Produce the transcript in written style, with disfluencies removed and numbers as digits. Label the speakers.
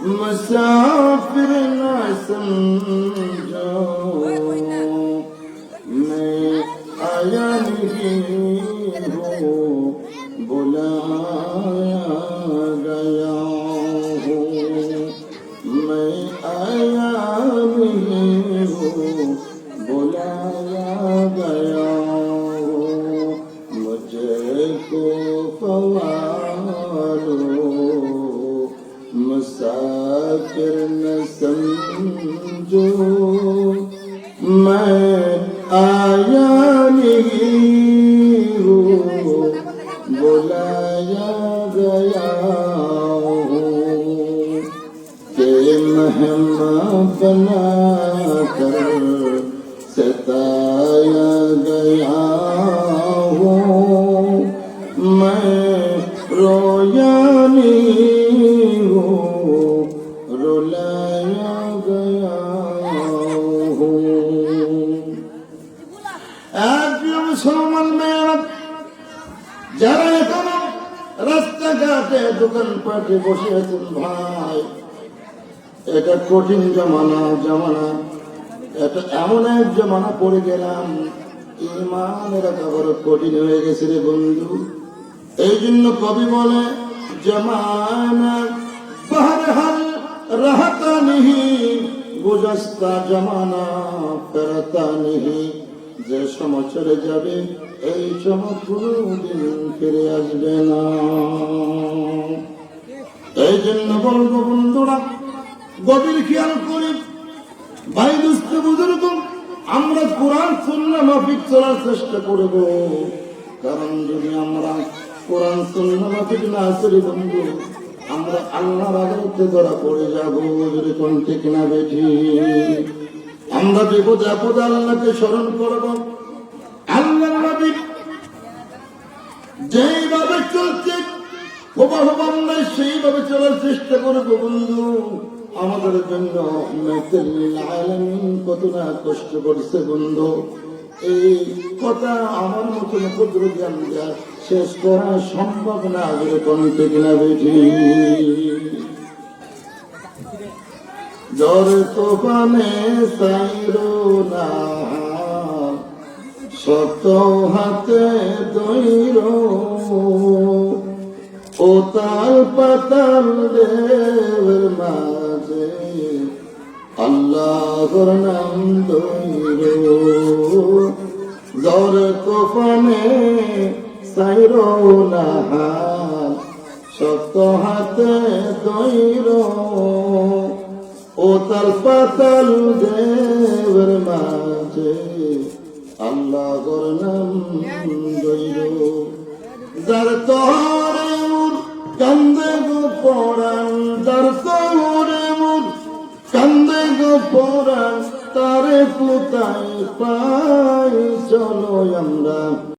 Speaker 1: मुसाफिर न समझो मैं आया नहीं हूँ बुलाया गया हूँ मैं आया नहीं हूँ बुलाया गया हूँ मुझे को फवालो मुसाफिर न समझो मैं आया नहीं हूँ बुलाया गया हूँ के मेहमान बना कर सताया गया हूँ मैं रोया नहीं हूँ रुलाया गया हूँ। मुसलमान मेरा যারা এখন রাস্তাঘাটে দোকানপাটে বসে আছেন ভাই, এটা কঠিন জামানা এটা এমন এক জামানা পড়ে গেলাম ইমানের একেবারে কঠিন হয়ে গেছে রে বন্ধু। এই জন্য কবি বলে জামানা বহরহাল রাহতা নিহি গুজস্তা জামানা ফেরতা নিহি যে সময় চলে যাবে এই সময় কোনদিন ফিরে আসবে না। এই জন্য বলবো বন্ধুরা গভীর খেয়াল করি ভাই দুস্থ বুজুর্গ আমরা কোরআন সুন্নাহ মাফিক চলার চেষ্টা করব, কারণ যদি আমরা কোরআন সুন্নাহ মাফিক না চলি বন্ধু আমরা আল্লাহর আদালতে ধরা পড়ে যাবো। যদি কোন ঠিক না বেঠি আমরা বিপদে আপদে আল্লাহকে স্মরণ করব। আল্লাহ নবী যেইভাবে চলছে আমরা সেইভাবে চলার চেষ্টা করবো বন্ধু। আমাদের জন্য কত না কষ্ট করছে বন্ধু, এই কথা আমার মতন ক্ষুদ্র জ্ঞান যা শেষ করা সম্ভব না। কোন ঠিক না বেঠি জ্বর তোফানে সাইরো না শত হাতে দৈর ও তাল পাতাল দেবের মাঝে আল্লাহর নাম দৈর জ্বর তোফানে সাইরো না শত হাতে দৈর ও তাল পাতাল দেবের মাঝে আল্লাহর নাম দৈর যার তোরে মুর কান্দে গো পরাণ যার তোরে মুর কান্দে গো পরাণ তারে কোথায় পাই চলো আমরা